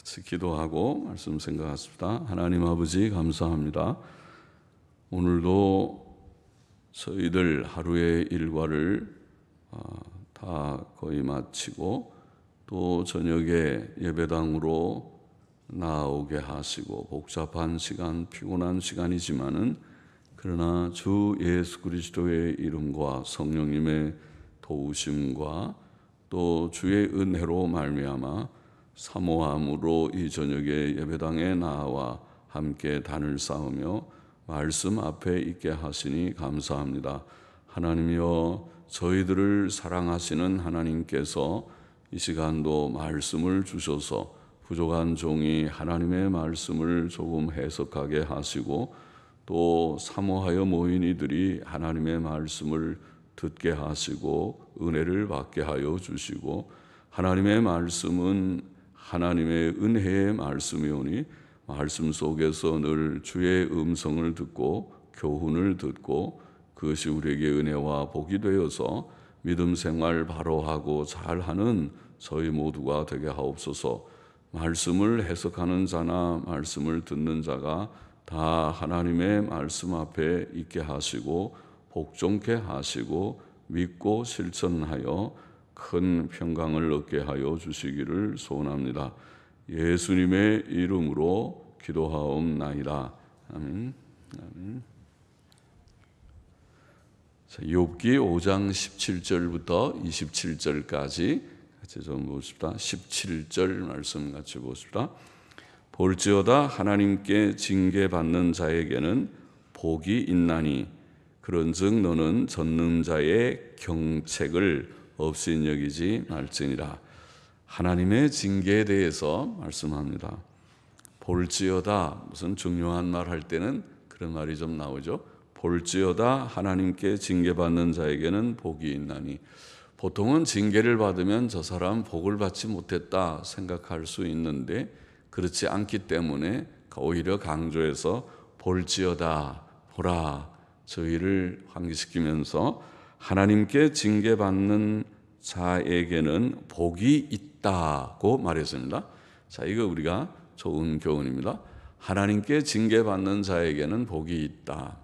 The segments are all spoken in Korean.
같이 기도하고 말씀 생각하십니다. 하나님 아버지 감사합니다. 오늘도 저희들 하루의 일과를 다 거의 마치고 또 저녁에 예배당으로 나오게 하시고 복잡한 시간, 피곤한 시간이지만은 그러나 주 예수 그리스도의 이름과 성령님의 도우심과 또 주의 은혜로 말미암아 사모함으로 이 저녁에 예배당에 나와 함께 단을 쌓으며 말씀 앞에 있게 하시니 감사합니다. 하나님이여, 저희들을 사랑하시는 하나님께서 이 시간도 말씀을 주셔서 부족한 종이 하나님의 말씀을 조금 해석하게 하시고 또 사모하여 모인 이들이 하나님의 말씀을 듣게 하시고 은혜를 받게 하여 주시고, 하나님의 말씀은 하나님의 은혜의 말씀이오니 말씀 속에서 늘 주의 음성을 듣고 교훈을 듣고 그것이 우리에게 은혜와 복이 되어서 믿음 생활 바로 하고 잘하는 저희 모두가 되게 하옵소서. 말씀을 해석하는 자나 말씀을 듣는 자가 다 하나님의 말씀 앞에 있게 하시고 복종케 하시고 믿고 실천하여 큰 평강을 얻게 하여 주시기를 소원합니다. 예수님의 이름으로 기도하옵나이다. 아멘. 아멘. 자, 욥기 5장 17절부터 27절까지 같이 좀 보십시다. 17절 말씀 같이 보십시다. 볼지어다 하나님께 징계받는 자에게는 복이 있나니 그런즉 너는 젖는 자의 경책을 없인 여기지 말지니라. 하나님의 징계에 대해서 말씀합니다. 볼지어다, 무슨 중요한 말 할 때는 그런 말이 좀 나오죠. 볼지어다 하나님께 징계받는 자에게는 복이 있나니. 보통은 징계를 받으면 저 사람 복을 받지 못했다 생각할 수 있는데 그렇지 않기 때문에 오히려 강조해서 볼지어다, 보라, 저희를 환기시키면서 하나님께 징계받는 자에게는 복이 있다고 말했습니다. 자, 이거 우리가 좋은 교훈입니다. 하나님께 징계받는 자에게는 복이 있다.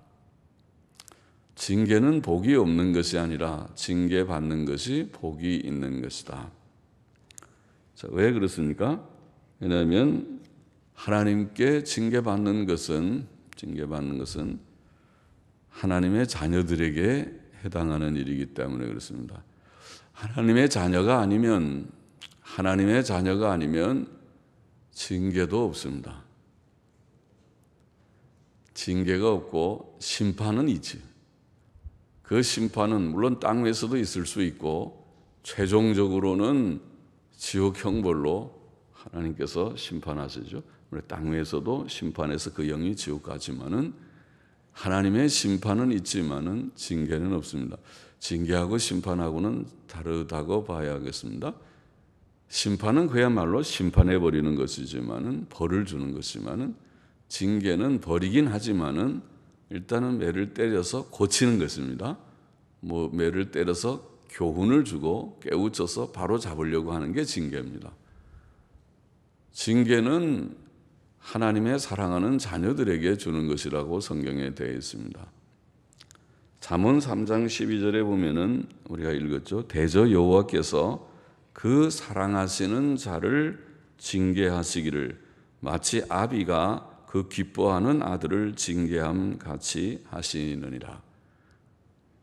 징계는 복이 없는 것이 아니라 징계받는 것이 복이 있는 것이다. 자, 왜 그렇습니까? 왜냐하면 하나님께 징계받는 것은 하나님의 자녀들에게 해당하는 일이기 때문에 그렇습니다. 하나님의 자녀가 아니면 징계도 없습니다. 징계가 없고 심판은 있지. 그 심판은 물론 땅 위에서도 있을 수 있고 최종적으로는 지옥 형벌로 하나님께서 심판하시죠. 땅 위에서도 심판해서 그 영이 지옥 가지만은 하나님의 심판은 있지만은 징계는 없습니다. 징계하고 심판하고는 다르다고 봐야겠습니다. 심판은 그야말로 심판해 버리는 것이지만은 벌을 주는 것이지만은 징계는 벌이긴 하지만은 일단은 매를 때려서 고치는 것입니다. 매를 때려서 교훈을 주고 깨우쳐서 바로 잡으려고 하는 게 징계입니다. 징계는 하나님의 사랑하는 자녀들에게 주는 것이라고 성경에 되어 있습니다. 잠언 3장 12절에 보면은 우리가 읽었죠. 대저 여호와께서 그 사랑하시는 자를 징계하시기를 마치 아비가 그 기뻐하는 아들을 징계함 같이 하시느니라.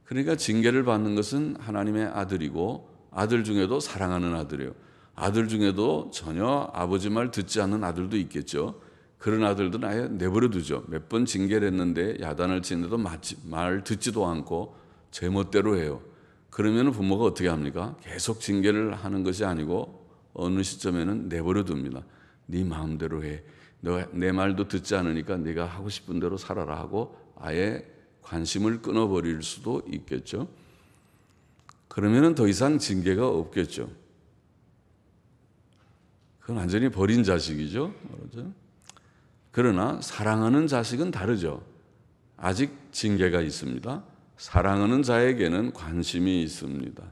그러니까 징계를 받는 것은 하나님의 아들이고 아들 중에도 사랑하는 아들이에요. 아들 중에도 전혀 아버지 말 듣지 않는 아들도 있겠죠. 그런 아들들은 아예 내버려 두죠. 몇 번 징계를 했는데 야단을 치는데도 말 듣지도 않고 제멋대로 해요. 그러면 부모가 어떻게 합니까? 계속 징계를 하는 것이 아니고 어느 시점에는 내버려 둡니다. 네 마음대로 해. 너 내 말도 듣지 않으니까 네가 하고 싶은 대로 살아라 하고 아예 관심을 끊어버릴 수도 있겠죠. 그러면 더 이상 징계가 없겠죠. 그건 완전히 버린 자식이죠. 그렇죠? 그러나 사랑하는 자식은 다르죠. 아직 징계가 있습니다. 사랑하는 자에게는 관심이 있습니다.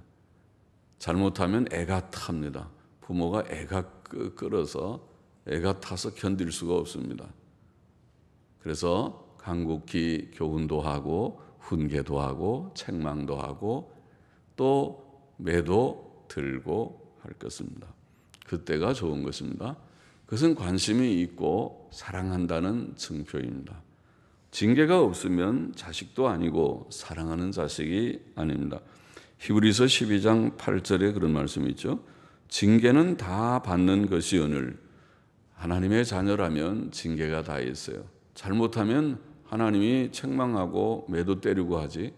잘못하면 애가 탑니다. 부모가 애가 끌어서 애가 타서 견딜 수가 없습니다. 그래서 간곡히 교훈도 하고 훈계도 하고 책망도 하고 또 매도 들고 할 것입니다. 그때가 좋은 것입니다. 그것은 관심이 있고 사랑한다는 증표입니다. 징계가 없으면 자식도 아니고 사랑하는 자식이 아닙니다. 히브리서 12장 8절에 그런 말씀이 있죠. 징계는 다 받는 것이오늘. 하나님의 자녀라면 징계가 다 있어요. 잘못하면 하나님이 책망하고 매도 때리고 하지,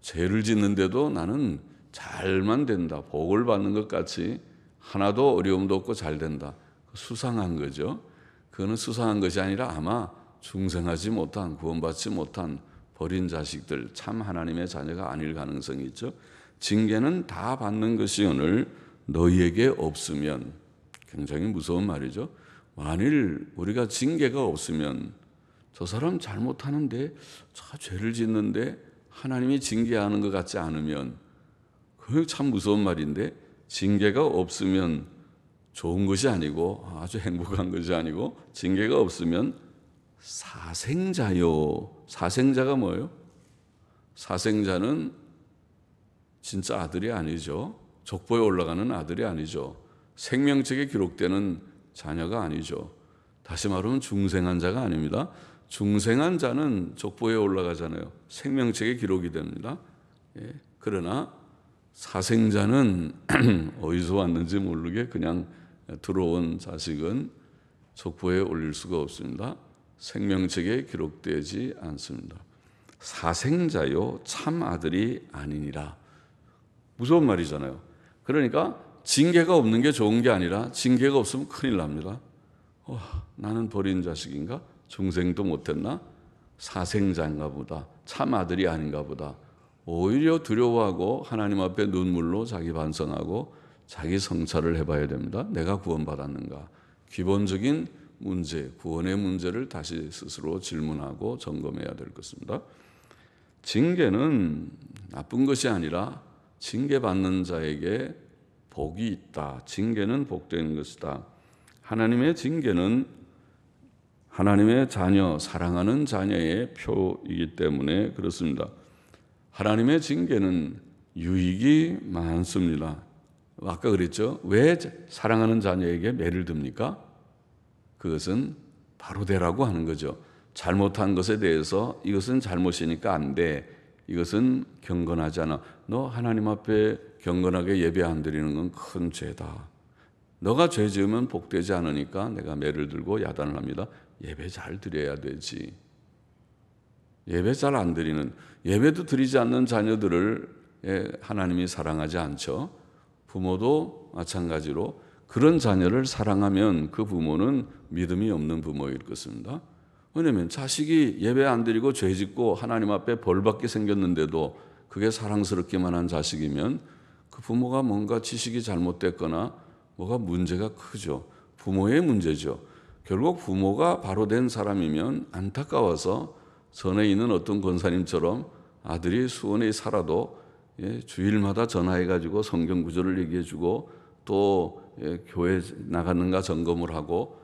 죄를 짓는데도 나는 잘만 된다, 복을 받는 것 같이 하나도 어려움도 없고 잘 된다. 수상한 거죠. 그거는 수상한 것이 아니라 아마 중생하지 못한, 구원받지 못한 버린 자식들, 참 하나님의 자녀가 아닐 가능성이 있죠. 징계는 다 받는 것이 오늘 너희에게 없으면, 굉장히 무서운 말이죠. 만일 우리가 징계가 없으면, 저 사람 잘못하는데, 저 죄를 짓는데 하나님이 징계하는 것 같지 않으면, 그게 참 무서운 말인데, 징계가 없으면 좋은 것이 아니고 아주 행복한 것이 아니고, 징계가 없으면 사생자요. 사생자가 뭐예요? 사생자는 진짜 아들이 아니죠. 족보에 올라가는 아들이 아니죠. 생명책에 기록되는 자녀가 아니죠. 다시 말하면 중생한 자가 아닙니다. 중생한 자는 족보에 올라가잖아요. 생명책에 기록이 됩니다. 예. 그러나 사생자는 어디서 왔는지 모르게 그냥 들어온 자식은 족보에 올릴 수가 없습니다. 생명책에 기록되지 않습니다. 사생자요 참 아들이 아니니라. 무서운 말이잖아요. 그러니까 징계가 없는 게 좋은 게 아니라 징계가 없으면 큰일 납니다. 나는 버린 자식인가? 중생도 못했나? 사생자인가 보다. 참 아들이 아닌가 보다. 오히려 두려워하고 하나님 앞에 눈물로 자기 반성하고 자기 성찰을 해봐야 됩니다. 내가 구원받았는가? 기본적인 문제, 구원의 문제를 다시 스스로 질문하고 점검해야 될 것입니다. 징계는 나쁜 것이 아니라 징계받는 자에게 복이 있다. 징계는 복된 것이다. 하나님의 징계는 하나님의 자녀, 사랑하는 자녀의 표이기 때문에 그렇습니다. 하나님의 징계는 유익이 많습니다. 아까 그랬죠? 왜 사랑하는 자녀에게 매를 듭니까? 그것은 바로 되라고 하는 거죠. 잘못한 것에 대해서 이것은 잘못이니까 안 돼. 이것은 경건하지 않아. 너 하나님 앞에 경건하게 예배 안 드리는 건 큰 죄다. 너가 죄 지으면 복되지 않으니까 내가 매를 들고 야단을 합니다. 예배 잘 드려야 되지. 예배 잘 안 드리는, 예배도 드리지 않는 자녀들을 하나님이 사랑하지 않죠. 부모도 마찬가지로 그런 자녀를 사랑하면 그 부모는 믿음이 없는 부모일 것입니다. 왜냐하면 자식이 예배 안 드리고 죄 짓고 하나님 앞에 벌 받게 생겼는데도 그게 사랑스럽기만 한 자식이면 그 부모가 뭔가 지식이 잘못됐거나 뭐가 문제가 크죠. 부모의 문제죠. 결국 부모가 바로 된 사람이면 안타까워서 전에 있는 어떤 권사님처럼 아들이 수원에 살아도 주일마다 전화해가지고 성경 구절을 얘기해주고 또 교회 나갔는가 점검을 하고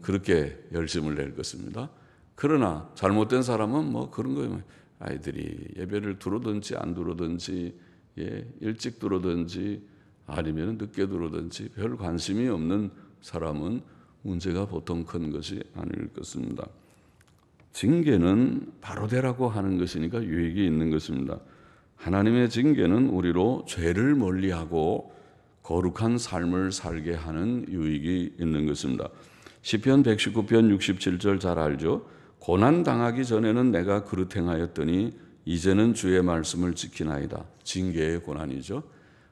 그렇게 열심을 낼 것입니다. 그러나 잘못된 사람은 뭐 그런 거예요. 아이들이 예배를 들어든지 안 들어든지 일찍 들어든지 아니면 늦게 들어든지 별 관심이 없는 사람은 문제가 보통 큰 것이 아닐 것입니다. 징계는 바로 되라고 하는 것이니까 유익이 있는 것입니다. 하나님의 징계는 우리로 죄를 멀리하고 거룩한 삶을 살게 하는 유익이 있는 것입니다. 시편 119편 67절 잘 알죠? 고난당하기 전에는 내가 그릇 행하였더니 이제는 주의 말씀을 지키나이다. 징계의 고난이죠.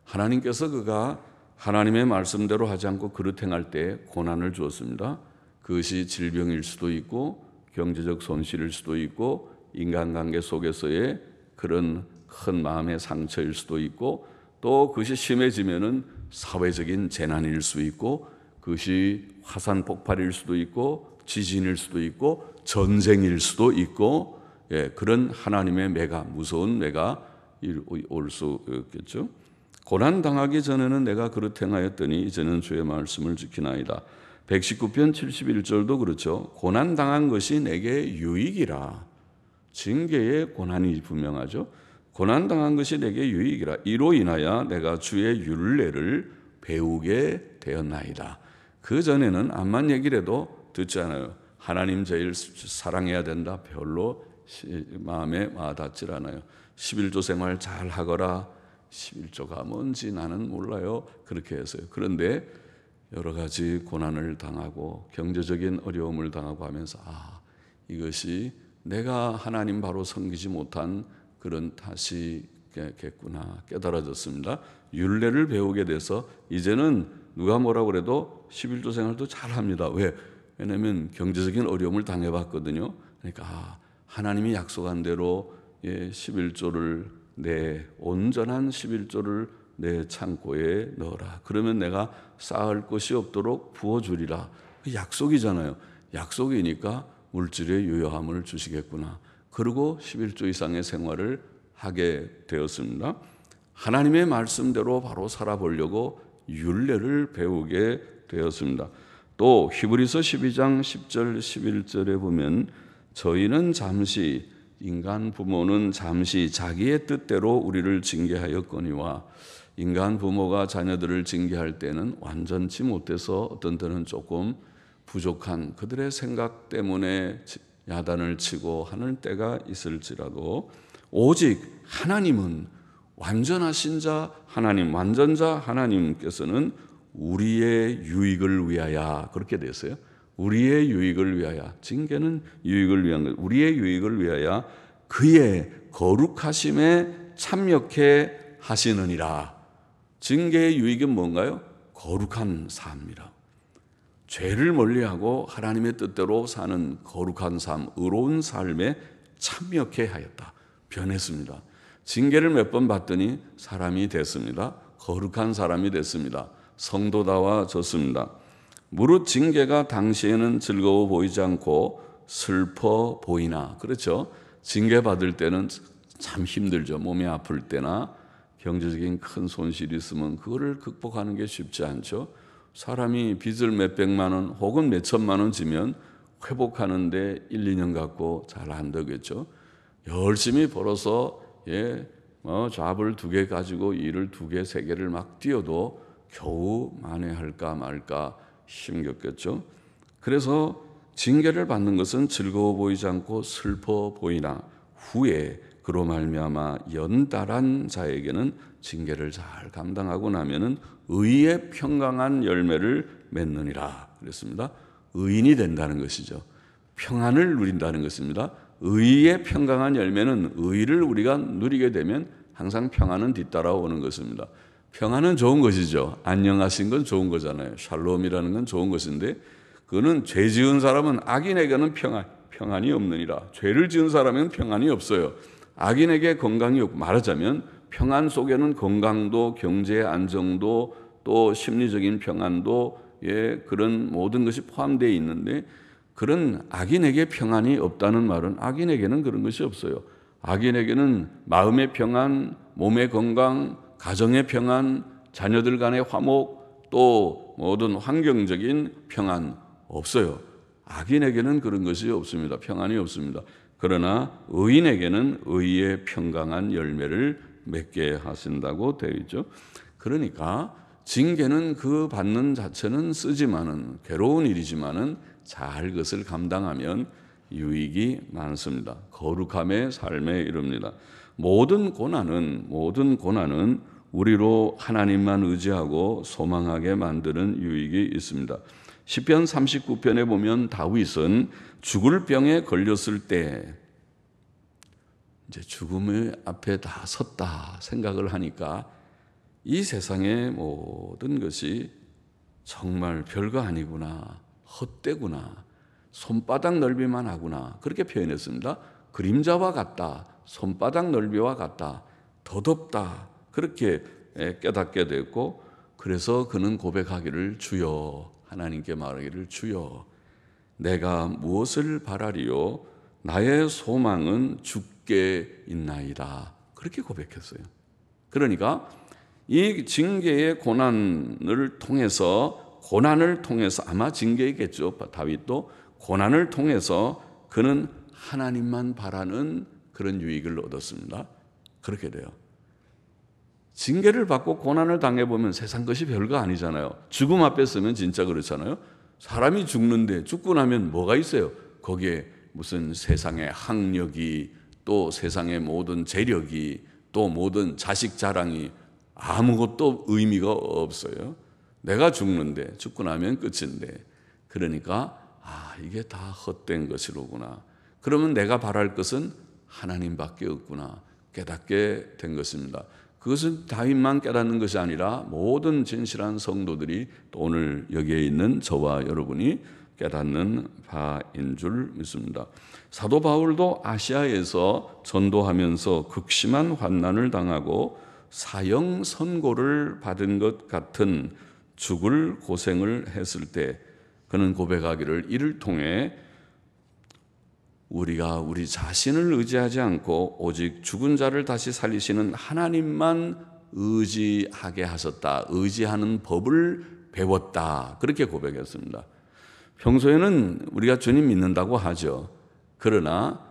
하나님께서 그가 하나님의 말씀대로 하지 않고 그릇 행할 때 고난을 주었습니다. 그것이 질병일 수도 있고 경제적 손실일 수도 있고 인간관계 속에서의 그런 큰 마음의 상처일 수도 있고 또 그것이 심해지면은 사회적인 재난일 수 있고 그것이 화산 폭발일 수도 있고 지진일 수도 있고 전쟁일 수도 있고 그런 하나님의 매가 무서운 매가 올 수 있겠죠. 고난 당하기 전에는 내가 그릇 행하였더니 이제는 주의 말씀을 지키나이다. 119편 71절도 그렇죠. 고난당한 것이 내게 유익이라. 징계의 고난이 분명하죠. 고난당한 것이 내게 유익이라. 이로 인하여 내가 주의 율례를 배우게 되었나이다. 그 전에는 암만 얘기를 해도 듣지 않아요. 하나님 제일 사랑해야 된다. 별로 마음에 와닿질 않아요. 11조 생활 잘 하거라. 11조가 뭔지 나는 몰라요. 그렇게 했어요. 그런데 여러 가지 고난을 당하고 경제적인 어려움을 당하고 하면서 이것이 내가 하나님 바로 섬기지 못한 그런 탓이겠구나 깨달아졌습니다. 율례를 배우게 돼서 이제는 누가 뭐라고 그래도 11조 생활도 잘합니다. 왜냐하면 경제적인 어려움을 당해봤거든요. 그러니까 하나님이 약속한 대로 11조를 온전한 11조를 내 창고에 넣어라. 그러면 내가 쌓을 것이 없도록 부어주리라. 약속이잖아요. 약속이니까 물질의 유효함을 주시겠구나. 그리고 11조 이상의 생활을 하게 되었습니다. 하나님의 말씀대로 바로 살아보려고 율례를 배우게 되었습니다. 또 히브리서 12장 10절 11절에 보면 저희는 잠시 인간 부모는 잠시 자기의 뜻대로 우리를 징계하였거니와 인간 부모가 자녀들을 징계할 때는 완전치 못해서 어떤 때는 조금 부족한 그들의 생각 때문에 야단을 치고 하는 때가 있을지라도 오직 하나님은 완전하신 자 하나님, 완전자 하나님께서는 우리의 유익을 위하여 그렇게 됐어요. 우리의 유익을 위하여 징계는 유익을 위한 것, 우리의 유익을 위하여 그의 거룩하심에 참여케 하시느니라. 징계의 유익은 뭔가요? 거룩한 삶이라. 죄를 멀리하고 하나님의 뜻대로 사는 거룩한 삶, 의로운 삶에 참여케 하였다. 변했습니다. 징계를 몇 번 받더니 사람이 됐습니다. 거룩한 사람이 됐습니다. 성도다워졌습니다. 무릇 징계가 당시에는 즐거워 보이지 않고 슬퍼 보이나. 그렇죠. 징계받을 때는 참 힘들죠. 몸이 아플 때나 경제적인 큰 손실이 있으면 그거를 극복하는 게 쉽지 않죠. 사람이 빚을 몇백만 원 혹은 몇천만 원 지면 회복하는데 1, 2년 갖고 잘 안 되겠죠. 열심히 벌어서 잡을 2개 가지고 일을 2개, 3개를 막 뛰어도 겨우 만회할까 말까 힘겹겠죠. 그래서 징계를 받는 것은 즐거워 보이지 않고 슬퍼 보이나 후에 그로 말미암아 연달한 자에게는 징계를 잘 감당하고 나면은 의의 평강한 열매를 맺느니라 그랬습니다. 의인이 된다는 것이죠. 평안을 누린다는 것입니다. 의의 평강한 열매는 의를 우리가 누리게 되면 항상 평안은 뒤따라오는 것입니다. 평안은 좋은 것이죠. 안녕하신 건 좋은 거잖아요. 샬롬이라는 건 좋은 것인데 그거는 죄 지은 사람은 악인에게는 평안이 없느니라. 죄를 지은 사람은 평안이 없어요. 악인에게 건강이 없고 말하자면 평안 속에는 건강도 경제의 안정도 또 심리적인 평안도 그런 모든 것이 포함되어 있는데 그런 악인에게 평안이 없다는 말은 악인에게는 그런 것이 없어요. 악인에게는 마음의 평안, 몸의 건강, 가정의 평안, 자녀들 간의 화목, 또 모든 환경적인 평안 없어요. 악인에게는 그런 것이 없습니다. 평안이 없습니다. 그러나 의인에게는 의의 평강한 열매를 맺게 하신다고 되어 있죠. 그러니까 징계는 그 받는 자체는 쓰지만은 괴로운 일이지만은 잘 그것을 감당하면 유익이 많습니다. 거룩함의 삶에 이릅니다. 모든 고난은 우리로 하나님만 의지하고 소망하게 만드는 유익이 있습니다. 시편 39편에 보면 다윗은 죽을 병에 걸렸을 때 이제 죽음의 앞에 다 섰다 생각을 하니까 이 세상의 모든 것이 정말 별거 아니구나, 헛되구나, 손바닥 넓이만 하구나 그렇게 표현했습니다. 그림자와 같다, 손바닥 넓이와 같다, 더덥다 그렇게 깨닫게 됐고 그래서 그는 고백하기를 주여 하나님께 말하기를 주여 내가 무엇을 바라리요 나의 소망은 주께 있나이다 그렇게 고백했어요. 그러니까 이 징계의 고난을 통해서 고난을 통해서 아마 징계이겠죠. 다윗도 고난을 통해서 그는 하나님만 바라는 그런 유익을 얻었습니다. 그렇게 돼요. 징계를 받고 고난을 당해보면 세상 것이 별거 아니잖아요. 죽음 앞에 서면 진짜 그렇잖아요. 사람이 죽는데 죽고 나면 뭐가 있어요? 거기에 무슨 세상의 학력이 또 세상의 모든 재력이 또 모든 자식 자랑이 아무것도 의미가 없어요. 내가 죽는데 죽고 나면 끝인데 그러니까 이게 다 헛된 것이로구나. 그러면 내가 바랄 것은 하나님밖에 없구나 깨닫게 된 것입니다. 그것은 다윗만 깨닫는 것이 아니라 모든 진실한 성도들이 또 오늘 여기에 있는 저와 여러분이 깨닫는 바인 줄 믿습니다. 사도 바울도 아시아에서 전도하면서 극심한 환난을 당하고 사형 선고를 받은 것 같은 죽을 고생을 했을 때 그는 고백하기를 이를 통해 우리가 우리 자신을 의지하지 않고 오직 죽은 자를 다시 살리시는 하나님만 의지하게 하셨다. 의지하는 법을 배웠다. 그렇게 고백했습니다. 평소에는 우리가 주님 믿는다고 하죠. 그러나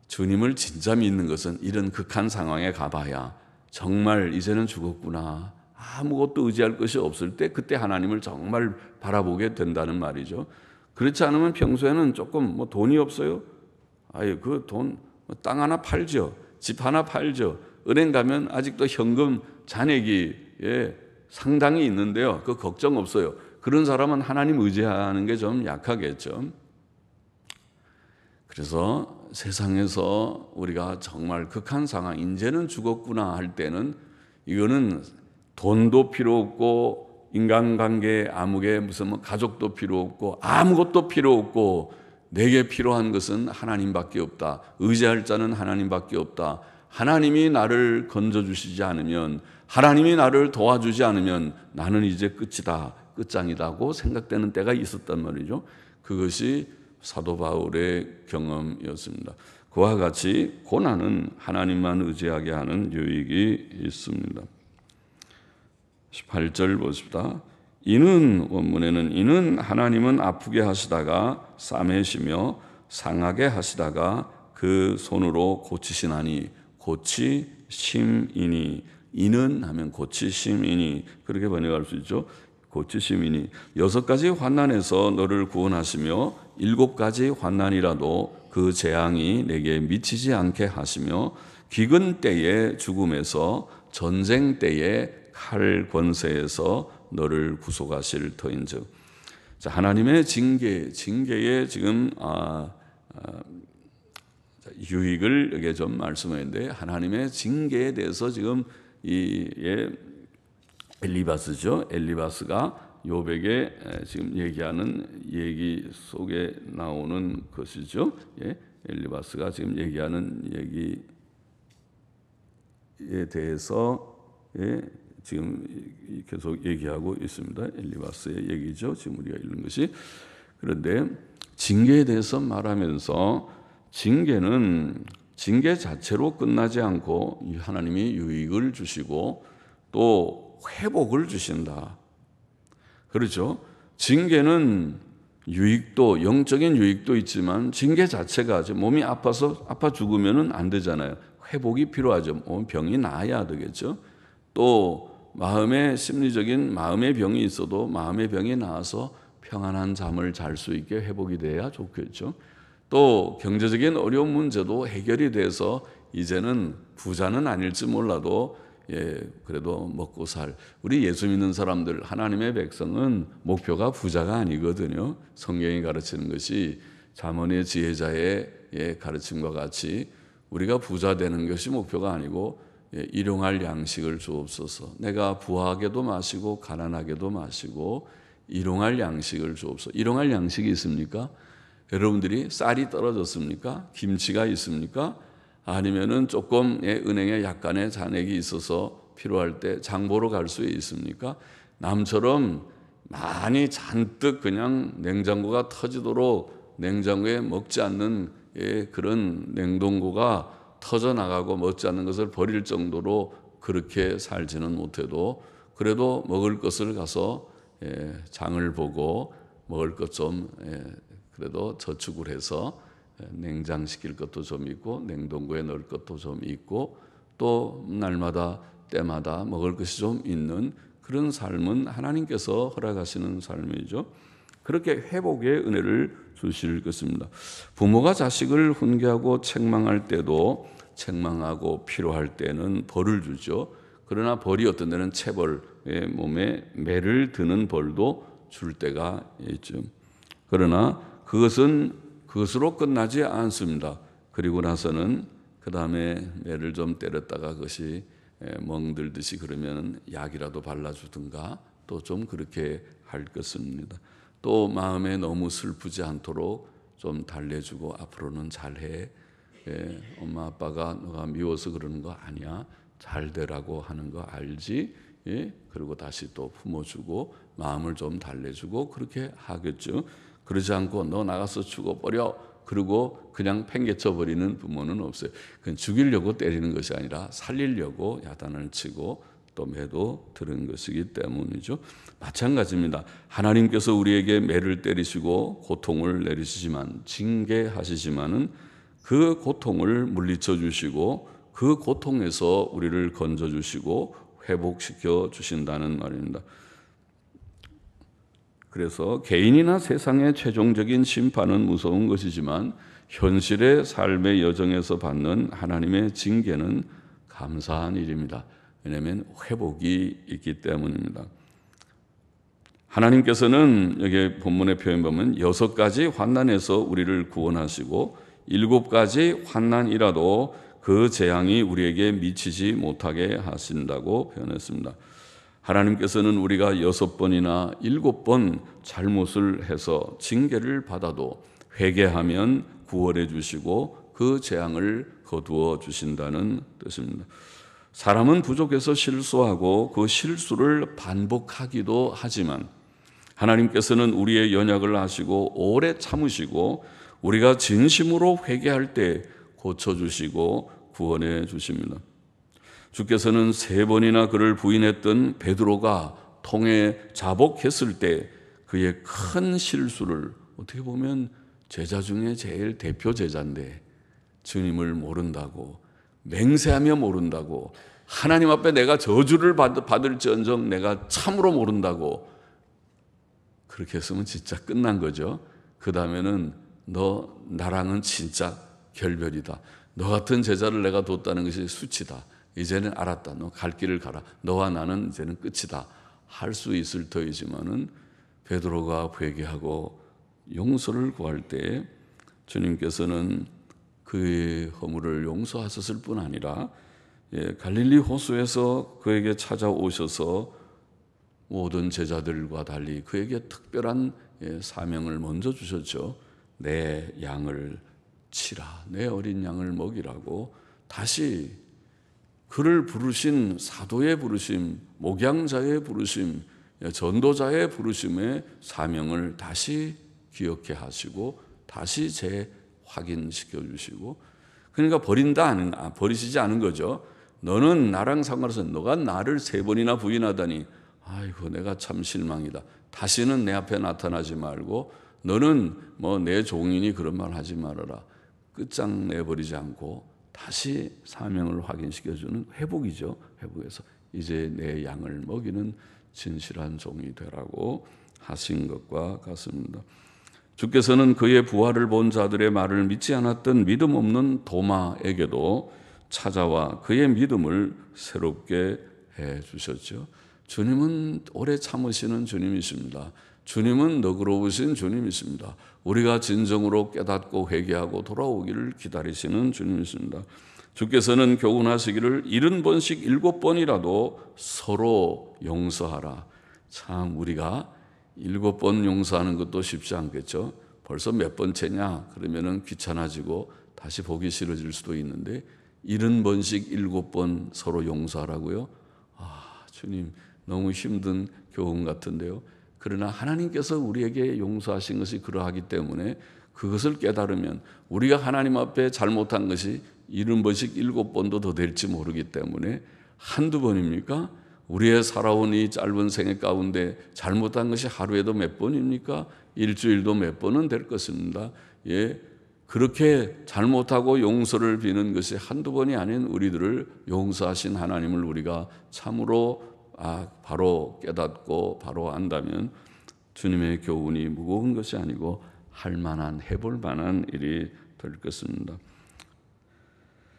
주님을 진짜 믿는 것은 이런 극한 상황에 가봐야 정말 이제는 죽었구나. 아무것도 의지할 것이 없을 때 그때 하나님을 정말 바라보게 된다는 말이죠. 그렇지 않으면 평소에는 조금 돈이 없어요? 그 돈, 땅 하나 팔죠. 집 하나 팔죠. 은행 가면 아직도 현금 잔액이 상당히 있는데요. 그 걱정 없어요. 그런 사람은 하나님 의지하는 게 좀 약하겠죠. 그래서 세상에서 우리가 정말 극한 상황, 이제는 죽었구나 할 때는 이거는 돈도 필요 없고 인간관계 아무개 무슨 가족도 필요 없고 아무것도 필요 없고 내게 필요한 것은 하나님밖에 없다. 의지할 자는 하나님밖에 없다. 하나님이 나를 건져주시지 않으면 하나님이 나를 도와주지 않으면 나는 이제 끝이다. 끝장이다고 생각되는 때가 있었단 말이죠. 그것이 사도 바울의 경험이었습니다. 그와 같이 고난은 하나님만 의지하게 하는 유익이 있습니다. 18절 보십시다. 원문에는 하나님은 아프게 하시다가 싸매시며 상하게 하시다가 그 손으로 고치시나니 고치심이니 이는 하면 고치심이니 그렇게 번역할 수 있죠. 고치심이니 6가지 환난에서 너를 구원하시며 7가지 환난이라도 그 재앙이 내게 미치지 않게 하시며 기근 때의 죽음에서 전쟁 때의 칼 권세에서 너를 구속하실 터인즉. 자, 하나님의 징계의 지금 유익을 여기에 좀 말씀했는데 하나님의 징계에 대해서 지금 엘리바스죠. 엘리바스가 욥에게 지금 얘기하는 얘기 속에 나오는 것이죠. 엘리바스가 지금 얘기하는 얘기에 대해서 지금 계속 얘기하고 있습니다. 엘리바스의 얘기죠. 지금 우리가 읽는 것이. 그런데 징계에 대해서 말하면서 징계는 징계 자체로 끝나지 않고 하나님이 유익을 주시고 또 회복을 주신다. 그렇죠? 징계는 유익도 영적인 유익도 있지만 징계 자체가 몸이 아파 죽으면은 안 되잖아요. 회복이 필요하죠. 병이 나아야 되겠죠. 또 마음의 심리적인 마음의 병이 있어도 마음의 병이 나아서 평안한 잠을 잘 수 있게 회복이 돼야 좋겠죠. 또 경제적인 어려운 문제도 해결이 돼서 이제는 부자는 아닐지 몰라도 그래도 먹고 살 우리 예수 믿는 사람들 하나님의 백성은 목표가 부자가 아니거든요. 성경이 가르치는 것이 잠언의 지혜자의 가르침과 같이 우리가 부자 되는 것이 목표가 아니고 일용할 양식을 주옵소서. 내가 부하게도 마시고 가난하게도 마시고 일용할 양식을 주옵소서. 일용할 양식이 있습니까? 여러분들이 쌀이 떨어졌습니까? 김치가 있습니까? 아니면은 조금 은행에 약간의 잔액이 있어서 필요할 때 장 보러 갈 수 있습니까? 남처럼 많이 잔뜩 그냥 냉장고가 터지도록 냉장고에 먹지 않는 그런 냉동고가 터져나가고 먹지 않는 것을 버릴 정도로 그렇게 살지는 못해도 그래도 먹을 것을 가서 장을 보고 먹을 것 좀 그래도 저축을 해서 냉장시킬 것도 좀 있고 냉동고에 넣을 것도 좀 있고 또 날마다 때마다 먹을 것이 좀 있는 그런 삶은 하나님께서 허락하시는 삶이죠. 그렇게 회복의 은혜를 주실 것입니다. 부모가 자식을 훈계하고 책망할 때도 책망하고 필요할 때는 벌을 주죠. 그러나 벌이 어떤 데는 체벌의 몸에 매를 드는 벌도 줄 때가 있죠. 그러나 그것으로 끝나지 않습니다. 그리고 나서는 그 다음에 매를 좀 때렸다가 그것이 멍들듯이 그러면 약이라도 발라주든가 또 좀 그렇게 할 것입니다. 또 마음에 너무 슬프지 않도록 좀 달래주고 앞으로는 잘해. 엄마 아빠가 너가 미워서 그러는 거 아니야. 잘 되라고 하는 거 알지? 그리고 다시 또 품어주고 마음을 좀 달래주고 그렇게 하겠죠. 그러지 않고 너 나가서 죽어버려. 그리고 그냥 팽개쳐 버리는 부모는 없어요. 그건 죽이려고 때리는 것이 아니라 살리려고 야단을 치고 또 매도 들은 것이기 때문이죠. 마찬가지입니다. 하나님께서 우리에게 매를 때리시고 고통을 내리시지만 징계하시지만은 그 고통을 물리쳐 주시고 그 고통에서 우리를 건져 주시고 회복시켜 주신다는 말입니다. 그래서 개인이나 세상의 최종적인 심판은 무서운 것이지만 현실의 삶의 여정에서 받는 하나님의 징계는 감사한 일입니다. 왜냐하면 회복이 있기 때문입니다. 하나님께서는 여기 본문의 표현 보면 6가지 환난에서 우리를 구원하시고 7가지 환난이라도 그 재앙이 우리에게 미치지 못하게 하신다고 표현했습니다. 하나님께서는 우리가 6번이나 7번 잘못을 해서 징계를 받아도 회개하면 구원해 주시고 그 재앙을 거두어 주신다는 뜻입니다. 사람은 부족해서 실수하고 그 실수를 반복하기도 하지만 하나님께서는 우리의 연약을 아시고 오래 참으시고 우리가 진심으로 회개할 때 고쳐주시고 구원해 주십니다. 주께서는 3번이나 그를 부인했던 베드로가 통에 자복했을 때 그의 큰 실수를 어떻게 보면 제자 중에 제일 대표 제자인데 주님을 모른다고 맹세하며 모른다고 하나님 앞에 내가 저주를 받을지언정 내가 참으로 모른다고 그렇게 했으면 진짜 끝난 거죠. 그 다음에는 너 나랑은 진짜 결별이다. 너 같은 제자를 내가 뒀다는 것이 수치다. 이제는 알았다. 너 갈 길을 가라. 너와 나는 이제는 끝이다. 할 수 있을 터이지만은 베드로가 회개하고 용서를 구할 때 주님께서는 그의 허물을 용서하셨을 뿐 아니라 갈릴리 호수에서 그에게 찾아오셔서 모든 제자들과 달리 그에게 특별한 사명을 먼저 주셨죠. 내 양을 치라. 내 어린 양을 먹이라고 다시 그를 부르신 사도의 부르심, 목양자의 부르심, 전도자의 부르심의 사명을 다시 기억해 하시고 다시 재확인시켜 주시고 그러니까 버리시지 않은 거죠. 너는 나랑 상관없어. 너가 나를 3번이나 부인하다니 아이고 내가 참 실망이다. 다시는 내 앞에 나타나지 말고 너는 뭐 내 종이니 그런 말 하지 말아라. 끝장내버리지 않고 다시 사명을 확인시켜주는 회복이죠. 회복에서 이제 내 양을 먹이는 진실한 종이 되라고 하신 것과 같습니다. 주께서는 그의 부활을 본 자들의 말을 믿지 않았던 믿음 없는 도마에게도 찾아와 그의 믿음을 새롭게 해주셨죠. 주님은 오래 참으시는 주님이십니다. 주님은 너그러우신 주님이십니다. 우리가 진정으로 깨닫고 회개하고 돌아오기를 기다리시는 주님이십니다. 주께서는 교훈하시기를 70번씩 7번이라도 서로 용서하라. 참 우리가 7번 용서하는 것도 쉽지 않겠죠. 벌써 몇 번째냐 그러면은 귀찮아지고 다시 보기 싫어질 수도 있는데 70번씩 7번 서로 용서하라고요. 주님 너무 힘든 교훈 같은데요. 그러나 하나님께서 우리에게 용서하신 것이 그러하기 때문에 그것을 깨달으면 우리가 하나님 앞에 잘못한 것이 70번씩 7번도 더 될지 모르기 때문에 한두 번입니까? 우리의 살아온 이 짧은 생애 가운데 잘못한 것이 하루에도 몇 번입니까? 일주일도 몇 번은 될 것입니다. 예, 그렇게 잘못하고 용서를 비는 것이 한두 번이 아닌 우리들을 용서하신 하나님을 우리가 참으로 바로 깨닫고 바로 안다면 주님의 교훈이 무거운 것이 아니고 할 만한, 해볼 만한 일이 될 것입니다.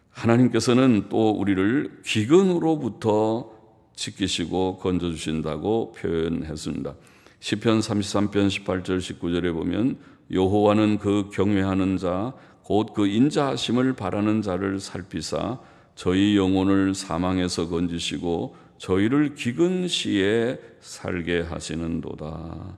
하나님께서는 또 우리를 기근으로부터 지키시고 건져주신다고 표현했습니다. 시편 33편 18절 19절에 보면 여호와는 그 경외하는 자 곧 그 인자하심을 바라는 자를 살피사 저희 영혼을 사망에서 건지시고 저희를 기근 시에 살게 하시는도다.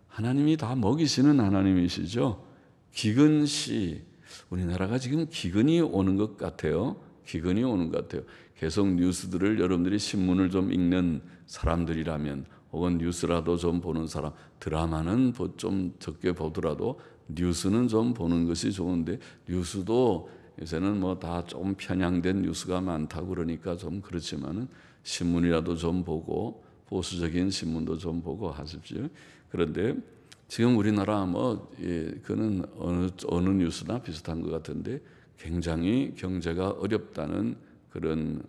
하나님이 다 먹이시는 하나님이시죠. 기근 시, 우리나라가 지금 기근이 오는 것 같아요. 기근이 오는 것 같아요. 계속 뉴스들을 여러분들이 신문을 좀 읽는 사람들이라면 혹은 뉴스라도 좀 보는 사람, 드라마는 좀 적게 보더라도 뉴스는 좀 보는 것이 좋은데 뉴스도 요새는 뭐 다 좀 편향된 뉴스가 많다고 그러니까 좀 그렇지만은 신문이라도 좀 보고 보수적인 신문도 좀 보고 하십시오. 그런데 지금 우리나라 그는 어느 뉴스나 비슷한 것 같은데 굉장히 경제가 어렵다는 그런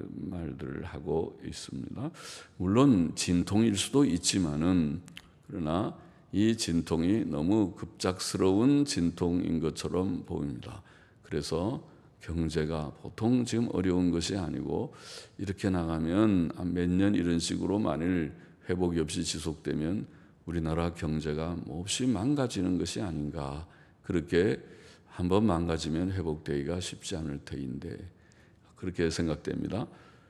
말들을 하고 있습니다. 물론 진통일 수도 있지만은 그러나 이 진통이 너무 급작스러운 진통인 것처럼 보입니다. 그래서 경제가 보통 지금 어려운 것이 아니고 이렇게 나가면 몇 년 이런 식으로 만일 회복이 없이 지속되면 우리나라 경제가 몹시 망가지는 것이 아닌가. 그렇게 한번 망가지면 회복되기가 쉽지 않을 터인데 그렇게 생각됩니다.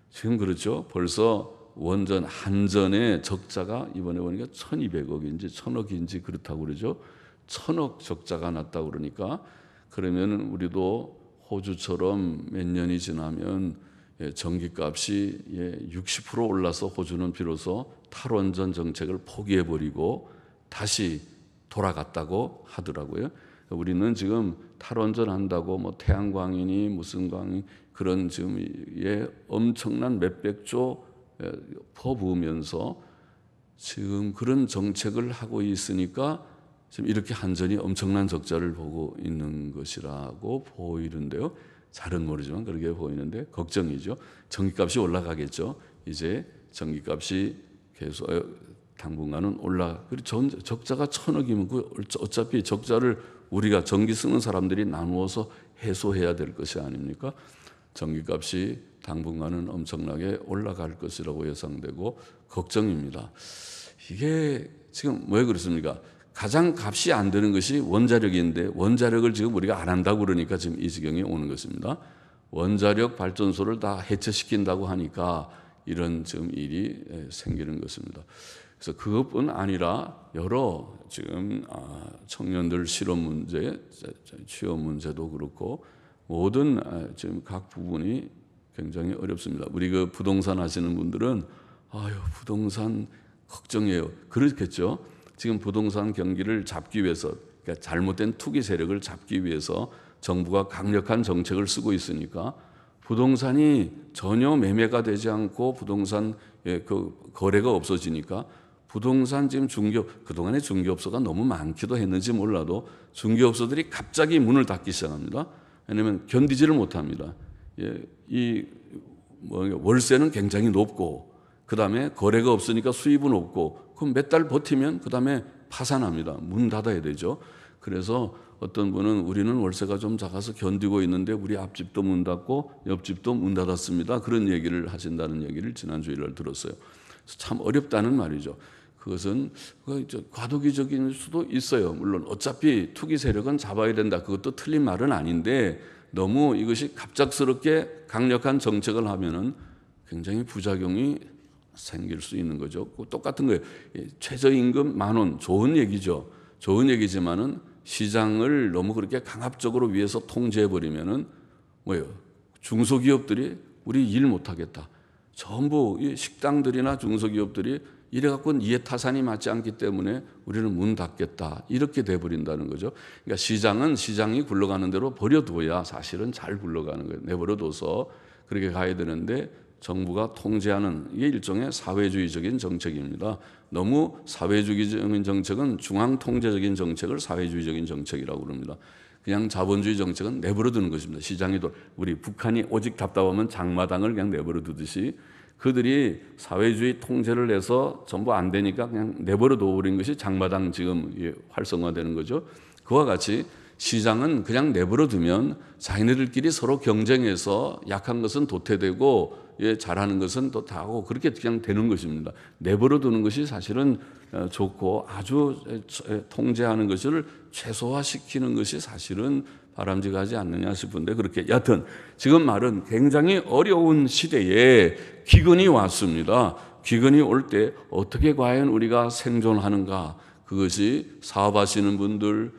지금 그렇죠. 벌써 원전 한전의 적자가 이번에 보니까 1200억인지 1000억인지 그렇다고 그러죠. 1000억 적자가 났다고 그러니까 그러면 우리도 호주처럼 몇 년이 지나면 전기값이 60% 올라서 호주는 비로소 탈원전 정책을 포기해버리고 다시 돌아갔다고 하더라고요. 우리는 지금 탈원전 한다고 태양광이니 무슨 광이 그런 지금 엄청난 몇백조 퍼부으면서 지금 그런 정책을 하고 있으니까 지금 이렇게 한전이 엄청난 적자를 보고 있는 것이라고 보이는데요. 잘은 모르지만 그렇게 보이는데 걱정이죠. 전기값이 올라가겠죠. 이제 전기값이 계속 당분간은 그리고 적자가 1000억이면 어차피 적자를 우리가 전기 쓰는 사람들이 나누어서 해소해야 될 것이 아닙니까? 전기값이 당분간은 엄청나게 올라갈 것이라고 예상되고 걱정입니다. 이게 지금 왜 그렇습니까? 가장 값이 안 되는 것이 원자력인데 원자력을 지금 우리가 안 한다고 그러니까 지금 이 지경이 오는 것입니다. 원자력 발전소를 다 해체시킨다고 하니까 이런 지금 일이 생기는 것입니다. 그래서 그것뿐 아니라 여러 지금 청년들 실업 문제, 취업 문제도 그렇고 모든 지금 각 부분이 굉장히 어렵습니다. 우리 그 부동산 하시는 분들은 부동산 걱정이에요. 그렇겠죠. 지금 부동산 경기를 잡기 위해서 그러니까 잘못된 투기 세력을 잡기 위해서 정부가 강력한 정책을 쓰고 있으니까 부동산이 전혀 매매가 되지 않고 부동산 그 거래가 없어지니까 부동산 지금 그동안에 중개업소가 너무 많기도 했는지 몰라도 중개업소들이 갑자기 문을 닫기 시작합니다. 왜냐하면 견디지를 못합니다. 월세는 굉장히 높고 그 다음에 거래가 없으니까 수입은 없고 그럼 몇 달 버티면 그 다음에 파산합니다. 문 닫아야 되죠. 그래서 어떤 분은 우리는 월세가 좀 작아서 견디고 있는데 우리 앞집도 문 닫고 옆집도 문 닫았습니다. 그런 얘기를 하신다는 얘기를 지난 주일날 들었어요. 참 어렵다는 말이죠. 그것은 과도기적인 수도 있어요. 물론 어차피 투기 세력은 잡아야 된다. 그것도 틀린 말은 아닌데 너무 이것이 갑작스럽게 강력한 정책을 하면은 굉장히 부작용이 생길 수 있는 거죠. 똑같은 거예요. 최저임금 10,000원 좋은 얘기죠. 좋은 얘기지만은 시장을 너무 그렇게 강압적으로 위해서 통제해 버리면은 중소기업들이 우리 일 못하겠다. 전부 이 식당들이나 중소기업들이 이래 갖고는 이해 타산이 맞지 않기 때문에 우리는 문 닫겠다. 이렇게 돼 버린다는 거죠. 그러니까 시장은 시장이 굴러가는 대로 버려둬야 사실은 잘 굴러가는 거예요. 내버려둬서 그렇게 가야 되는데 정부가 통제하는 이게 일종의 사회주의적인 정책입니다. 너무 사회주의적인 정책은 중앙 통제적인 정책을 사회주의적인 정책이라고 그럽니다. 그냥 자본주의 정책은 내버려 두는 것입니다. 시장이 우리 북한이 오직 답답하면 장마당을 그냥 내버려 두듯이 그들이 사회주의 통제를 해서 전부 안 되니까 그냥 내버려 둬버린 것이 장마당 지금 활성화되는 거죠. 그와 같이 시장은 그냥 내버려 두면 자기네들끼리 서로 경쟁해서 약한 것은 도태되고 잘하는 것은 또 다하고 그렇게 그냥 되는 것입니다. 내버려 두는 것이 사실은 좋고 아주 통제하는 것을 최소화시키는 것이 사실은 바람직하지 않느냐 싶은데 그렇게 여하튼 지금 말은 굉장히 어려운 시대에 기근이 왔습니다. 기근이 올 때 어떻게 과연 우리가 생존하는가 그것이 사업하시는 분들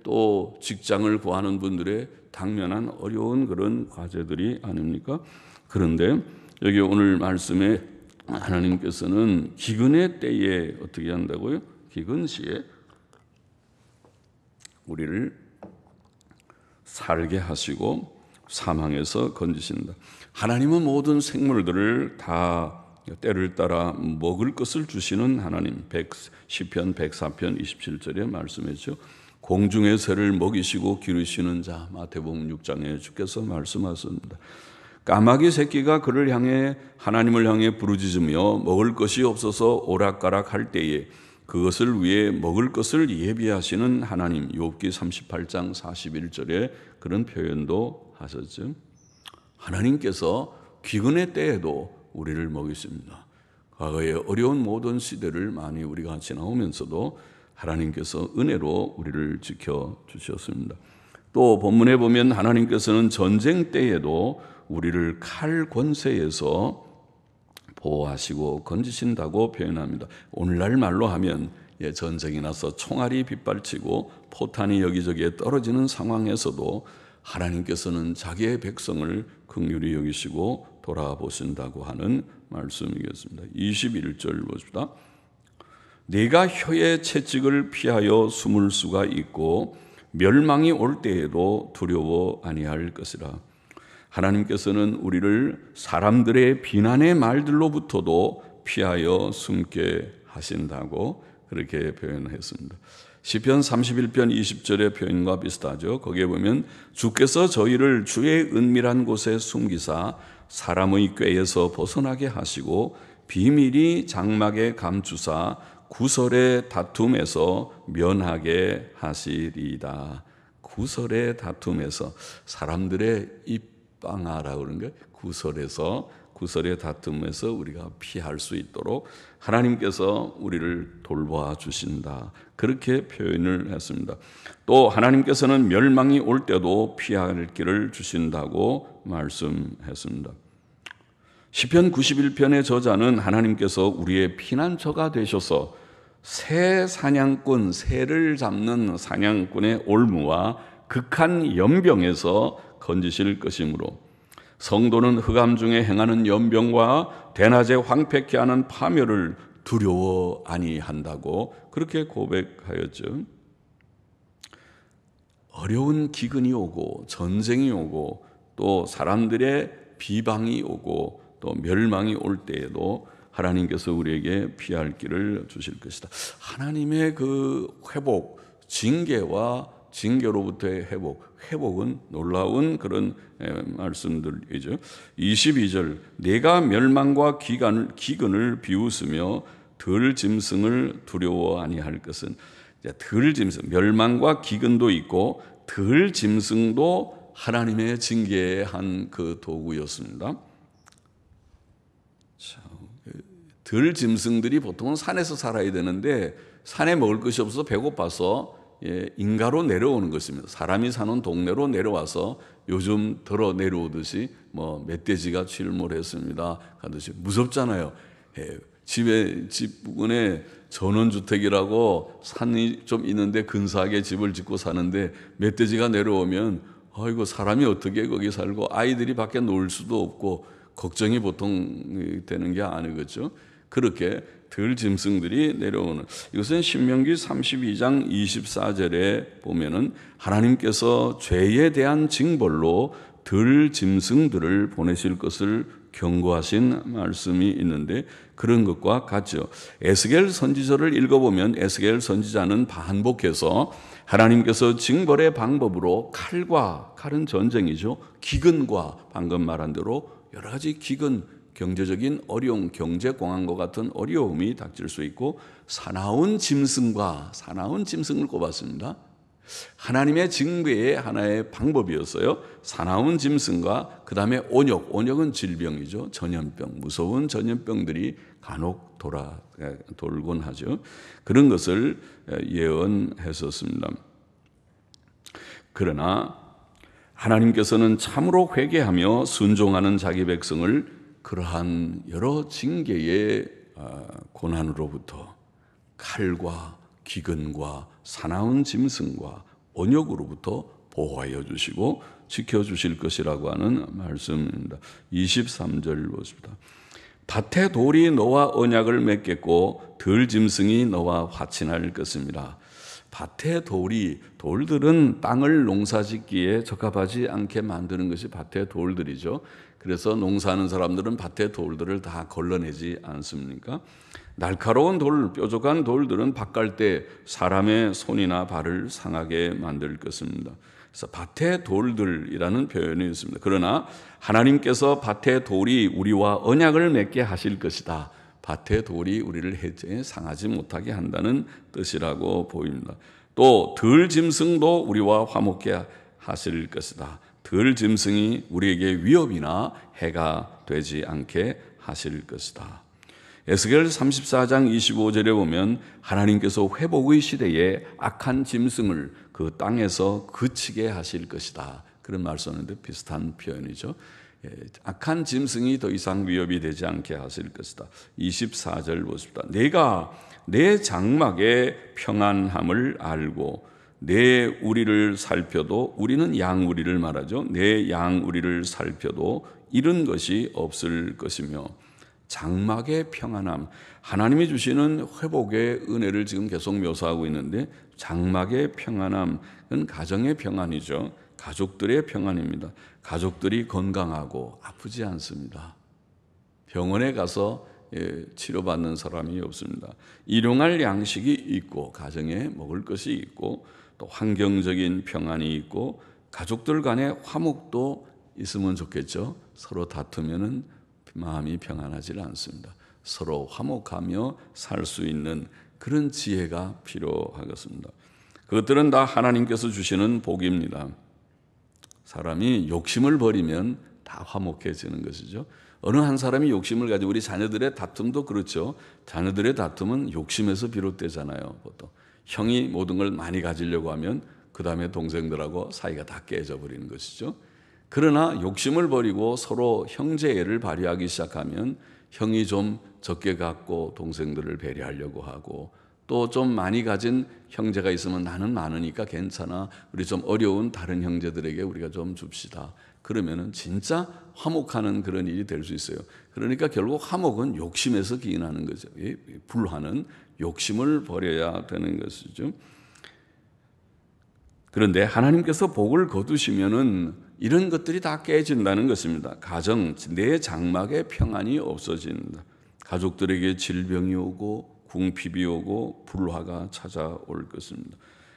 또 직장을 구하는 분들의 당면한 어려운 그런 과제들이 아닙니까? 그런데 여기 오늘 말씀에 하나님께서는 기근의 때에 어떻게 한다고요? 기근 시에 우리를 살게 하시고 사망에서 건지신다. 하나님은 모든 생물들을 다 때를 따라 먹을 것을 주시는 하나님. 시편 104편 27절에 말씀했죠. 공중의 새를 먹이시고 기르시는 자. 마태복음 6장에 주께서 말씀하셨습니다. 까마귀 새끼가 그를 향해 하나님을 향해 부르짖으며 먹을 것이 없어서 오락가락할 때에 그것을 위해 먹을 것을 예비하시는 하나님. 욥기 38장 41절에 그런 표현도 하셨죠. 하나님께서 기근의 때에도 우리를 먹이십니다. 과거의 어려운 모든 시대를 많이 우리가 지나오면서도 하나님께서 은혜로 우리를 지켜주셨습니다. 또 본문에 보면 하나님께서는 전쟁 때에도 우리를 칼 권세에서 보호하시고 건지신다고 표현합니다. 오늘날 말로 하면 전쟁이 나서 총알이 빗발치고 포탄이 여기저기에 떨어지는 상황에서도 하나님께서는 자기의 백성을 긍휼히 여기시고 돌아보신다고 하는 말씀이겠습니다. 21절 보십시다. 네가 혀의 채찍을 피하여 숨을 수가 있고 멸망이 올 때에도 두려워 아니할 것이라. 하나님께서는 우리를 사람들의 비난의 말들로부터도 피하여 숨게 하신다고 그렇게 표현했습니다. 시편 31편 20절의 표현과 비슷하죠. 거기에 보면 주께서 저희를 주의 은밀한 곳에 숨기사 사람의 꾀에서 벗어나게 하시고 비밀이 장막에 감추사 구설의 다툼에서 면하게 하시리이다. 구설의 다툼에서 사람들의 입방아라고 그러는 거예요. 구설의 다툼에서 우리가 피할 수 있도록 하나님께서 우리를 돌봐 주신다. 그렇게 표현을 했습니다. 또 하나님께서는 멸망이 올 때도 피할 길을 주신다고 말씀했습니다. 시편 91편의 저자는 하나님께서 우리의 피난처가 되셔서 새 사냥꾼, 새를 잡는 사냥꾼의 올무와 극한 연병에서 건지실 것이므로 성도는 흑암 중에 행하는 연병과 대낮에 황폐케 하는 파멸을 두려워 아니한다고 그렇게 고백하였죠. 어려운 기근이 오고 전쟁이 오고 또 사람들의 비방이 오고 또 멸망이 올 때에도 하나님께서 우리에게 피할 길을 주실 것이다. 하나님의 그 회복, 징계와 징계로부터의 회복은 놀라운 그런 말씀들이죠. 22절 내가 멸망과 기근을 비웃으며 덜 짐승을 두려워 아니할 것은 덜 짐승, 멸망과 기근도 있고 덜 짐승도 하나님의 징계의 한 그 도구였습니다. 덜 짐승들이 보통은 산에서 살아야 되는데 산에 먹을 것이 없어서 배고파서 인가로 내려오는 것입니다. 사람이 사는 동네로 내려와서 요즘 들어 내려오듯이 뭐 멧돼지가 출몰했습니다 하듯이 무섭잖아요. 집 부근에 전원주택이라고 산이 좀 있는데 근사하게 집을 짓고 사는데 멧돼지가 내려오면 아이고 사람이 어떻게 거기 살고 아이들이 밖에 놀 수도 없고 걱정이 보통 되는 게 아니겠죠. 그렇게 덜 짐승들이 내려오는 이것은 신명기 32장 24절에 보면은 하나님께서 죄에 대한 징벌로 덜 짐승들을 보내실 것을 경고하신 말씀이 있는데 그런 것과 같죠. 에스겔 선지서를 읽어보면 에스겔 선지자는 반복해서 하나님께서 징벌의 방법으로 칼은 전쟁이죠. 기근과 방금 말한 대로 여러 가지 기근, 경제적인 어려움, 경제공황과 같은 어려움이 닥칠 수 있고 사나운 짐승을 꼽았습니다. 하나님의 징계의 하나의 방법이었어요. 사나운 짐승과 그 다음에 온역은 질병이죠. 전염병, 무서운 전염병들이 간혹 돌곤 하죠. 그런 것을 예언했었습니다. 그러나 하나님께서는 참으로 회개하며 순종하는 자기 백성을 그러한 여러 징계의 고난으로부터 칼과 기근과 사나운 짐승과 온역으로부터 보호하여 주시고 지켜주실 것이라고 하는 말씀입니다. 23절 보십니다. 밭의 돌이 너와 언약을 맺겠고 들 짐승이 너와 화친할 것입니다. 밭의 돌들은 땅을 농사짓기에 적합하지 않게 만드는 것이 밭의 돌들이죠. 그래서 농사하는 사람들은 밭의 돌들을 다 걸러내지 않습니까? 날카로운 뾰족한 돌들은 밭갈 때 사람의 손이나 발을 상하게 만들 것입니다. 그래서 밭의 돌들이라는 표현이 있습니다. 그러나 하나님께서 밭의 돌이 우리와 언약을 맺게 하실 것이다. 밭의 돌이 우리를 해저에 상하지 못하게 한다는 뜻이라고 보입니다. 또 들 짐승도 우리와 화목케 하실 것이다. 들 짐승이 우리에게 위협이나 해가 되지 않게 하실 것이다. 에스겔 34장 25절에 보면 하나님께서 회복의 시대에 악한 짐승을 그 땅에서 그치게 하실 것이다. 그런 말씀하는데 비슷한 표현이죠. 악한 짐승이 더 이상 위협이 되지 않게 하실 것이다. 24절 보십시다. 내가 내 장막의 평안함을 알고 내 우리를 살펴도, 우리는 양우리를 말하죠. 내 양우리를 살펴도 잃은 것이 없을 것이며, 장막의 평안함, 하나님이 주시는 회복의 은혜를 지금 계속 묘사하고 있는데, 장막의 평안함은 가정의 평안이죠. 가족들의 평안입니다. 가족들이 건강하고 아프지 않습니다. 병원에 가서 치료받는 사람이 없습니다. 일용할 양식이 있고, 가정에 먹을 것이 있고, 또 환경적인 평안이 있고, 가족들 간의 화목도 있으면 좋겠죠. 서로 다투면은 마음이 평안하지 않습니다. 서로 화목하며 살 수 있는 그런 지혜가 필요하겠습니다. 그것들은 다 하나님께서 주시는 복입니다. 사람이 욕심을 버리면 다 화목해지는 것이죠. 어느 한 사람이 욕심을 가지고, 우리 자녀들의 다툼도 그렇죠. 자녀들의 다툼은 욕심에서 비롯되잖아요. 보통 형이 모든 걸 많이 가지려고 하면 그 다음에 동생들하고 사이가 다 깨져버리는 것이죠. 그러나 욕심을 버리고 서로 형제애를 발휘하기 시작하면 형이 좀 적게 갖고 동생들을 배려하려고 하고, 또 좀 많이 가진 형제가 있으면 나는 많으니까 괜찮아, 우리 좀 어려운 다른 형제들에게 우리가 좀 줍시다. 그러면은 진짜 화목하는 그런 일이 될 수 있어요. 그러니까 결국 화목은 욕심에서 기인하는 거죠. 불화는 욕심을 버려야 되는 것이죠. 그런데 하나님께서 복을 거두시면은 이런 것들이 다 깨진다는 것입니다. 가정, 내 장막에 평안이 없어진다. 가족들에게 질병이 오고 궁핍이 오고 불화가 찾아올 것입니다.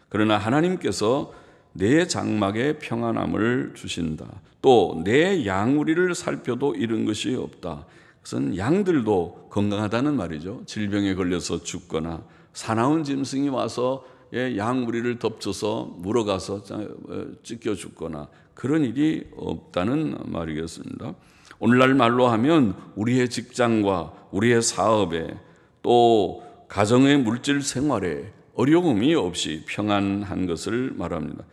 그러나 하나님께서 내 장막에 평안함을 주신다. 또 내 양우리를 살펴도 잃은 것이 없다. 그것은 양들도 건강하다는 말이죠. 질병에 걸려서 죽거나 사나운 짐승이 와서 양우리를 덮쳐서 물어가서 찢겨 죽거나 그런 일이 없다는 말이겠습니다. 오늘날 말로 하면 우리의 직장과 우리의 사업에 또 가정의 물질 생활에 어려움이 없이 평안한 것을 말합니다.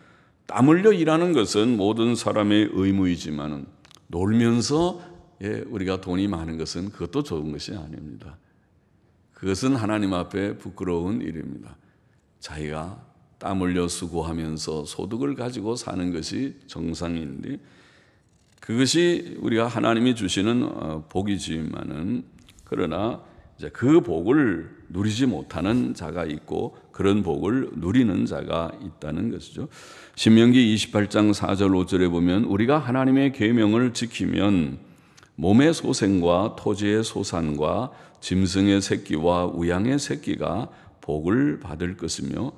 땀 흘려 일하는 것은 모든 사람의 의무이지만 놀면서 우리가 돈이 많은 것은 그것도 좋은 것이 아닙니다. 그것은 하나님 앞에 부끄러운 일입니다. 자기가 땀 흘려 수고하면서 소득을 가지고 사는 것이 정상인데, 그것이 우리가 하나님이 주시는 복이지만은, 그러나 이제 그 복을 누리지 못하는 자가 있고 그런 복을 누리는 자가 있다는 것이죠. 신명기 28장 4절 5절에 보면 우리가 하나님의 계명을 지키면 몸의 소생과 토지의 소산과 짐승의 새끼와 우양의 새끼가 복을 받을 것이며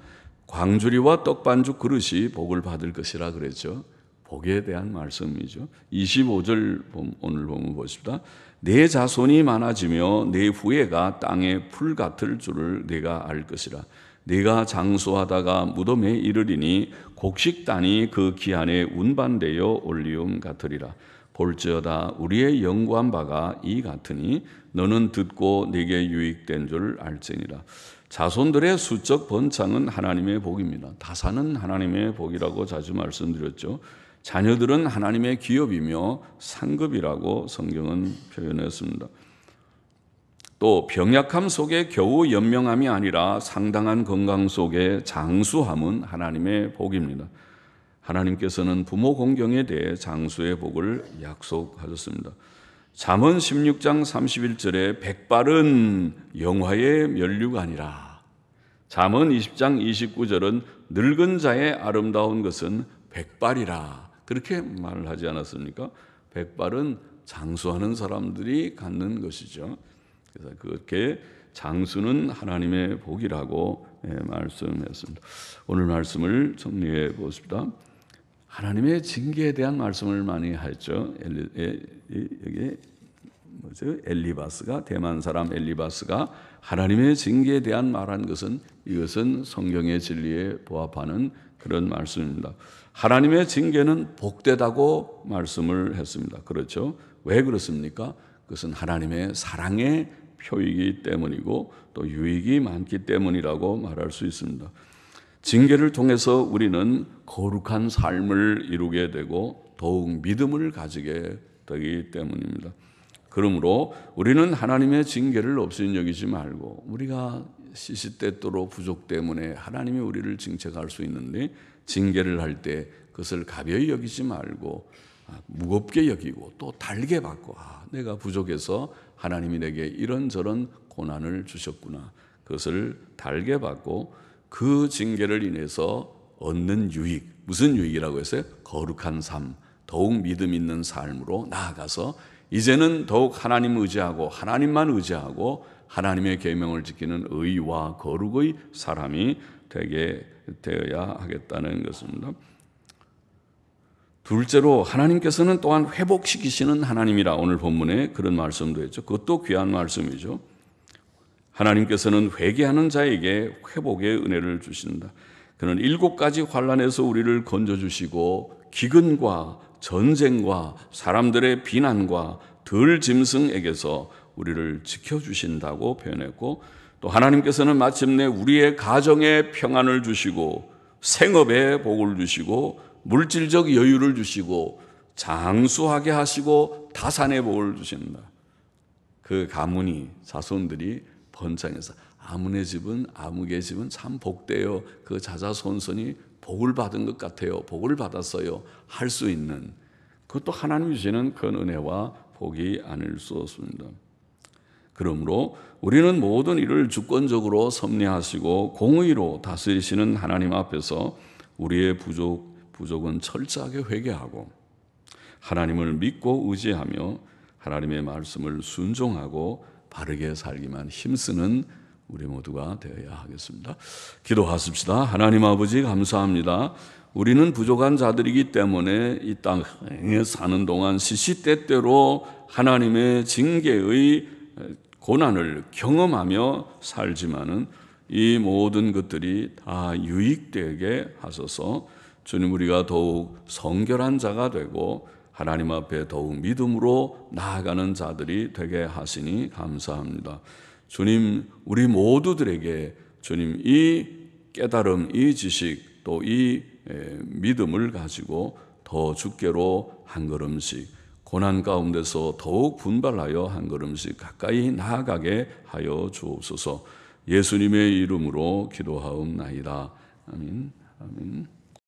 광주리와 떡반죽 그릇이 복을 받을 것이라 그랬죠. 복에 대한 말씀이죠. 25절 오늘 보면 보십시다. 내 자손이 많아지며 내 후예가 땅의 풀 같을 줄을 네가 알 것이라. 네가 장수하다가 무덤에 이르리니 곡식단이 그 기한에 운반되어 올리움 같으리라. 볼지어다 우리의 연구한 바가 이 같으니 너는 듣고 네게 유익된 줄 알지니라. 자손들의 수적 번창은 하나님의 복입니다. 다산은 하나님의 복이라고 자주 말씀드렸죠. 자녀들은 하나님의 기업이며 상급이라고 성경은 표현했습니다. 또 병약함 속에 겨우 연명함이 아니라 상당한 건강 속에 장수함은 하나님의 복입니다. 하나님께서는 부모 공경에 대해 장수의 복을 약속하셨습니다. 잠언 16장 31절에 백발은 영화의 면류가 아니라, 잠언 20장 29절은 늙은 자의 아름다운 것은 백발이라, 그렇게 말을 하지 않았습니까? 백발은 장수하는 사람들이 갖는 것이죠. 그래서 그렇게 장수는 하나님의 복이라고 말씀했습니다. 오늘 말씀을 정리해 보십시다. 하나님의 징계에 대한 말씀을 많이 했죠. 여기 뭐죠? 엘리바스가, 대만 사람 엘리바스가 하나님의 징계에 대한 말한 것은, 이것은 성경의 진리에 부합하는 그런 말씀입니다. 하나님의 징계는 복되다고 말씀을 했습니다. 그렇죠? 왜 그렇습니까? 그것은 하나님의 사랑의 표이기 때문이고 또 유익이 많기 때문이라고 말할 수 있습니다. 징계를 통해서 우리는 거룩한 삶을 이루게 되고 더욱 믿음을 가지게 되기 때문입니다. 그러므로 우리는 하나님의 징계를 없인 여기지 말고, 우리가 시시때때로 부족 때문에 하나님이 우리를 징책할 수 있는데, 징계를 할 때 그것을 가벼이 여기지 말고 무겁게 여기고 또 달게 받고, 내가 부족해서 하나님이 내게 이런저런 고난을 주셨구나, 그것을 달게 받고 그 징계를 인해서 얻는 유익, 무슨 유익이라고 했어요? 거룩한 삶, 더욱 믿음 있는 삶으로 나아가서 이제는 더욱 하나님 의지하고 하나님만 의지하고 하나님의 계명을 지키는 의와 거룩의 사람이 되게 되어야 하겠다는 것입니다. 둘째로 하나님께서는 또한 회복시키시는 하나님이라 오늘 본문에 그런 말씀도 했죠. 그것도 귀한 말씀이죠. 하나님께서는 회개하는 자에게 회복의 은혜를 주신다. 그는 7가지 환난에서 우리를 건져주시고 기근과 전쟁과 사람들의 비난과 들짐승에게서 우리를 지켜주신다고 표현했고, 또 하나님께서는 마침내 우리의 가정에 평안을 주시고 생업에 복을 주시고 물질적 여유를 주시고 장수하게 하시고 다산의 복을 주신다. 그 가문이, 자손들이 번창해서 아문의 집은, 아무개 집은 참 복되어 그 자자손손이 복을 받은 것 같아요, 복을 받았어요 할 수 있는, 그것도 하나님이 주시는 큰 은혜와 복이 아닐 수 없습니다. 그러므로 우리는 모든 일을 주권적으로 섭리하시고 공의로 다스리시는 하나님 앞에서 우리의 부족은 철저하게 회개하고 하나님을 믿고 의지하며 하나님의 말씀을 순종하고 바르게 살기만 힘쓰는 우리 모두가 되어야 하겠습니다. 기도하십시다. 하나님 아버지 감사합니다. 우리는 부족한 자들이기 때문에 이 땅에 사는 동안 시시때때로 하나님의 징계의 고난을 경험하며 살지만은 이 모든 것들이 다 유익되게 하소서. 주님, 우리가 더욱 성결한 자가 되고 하나님 앞에 더욱 믿음으로 나아가는 자들이 되게 하시니 감사합니다. 주님, 우리 모두들에게 주님 이 깨달음, 이 지식, 또 이 믿음을 가지고 더 주께로 한 걸음씩, 고난 가운데서 더욱 분발하여 한 걸음씩 가까이 나아가게 하여 주옵소서. 예수님의 이름으로 기도하옵나이다. 아멘. 아멘.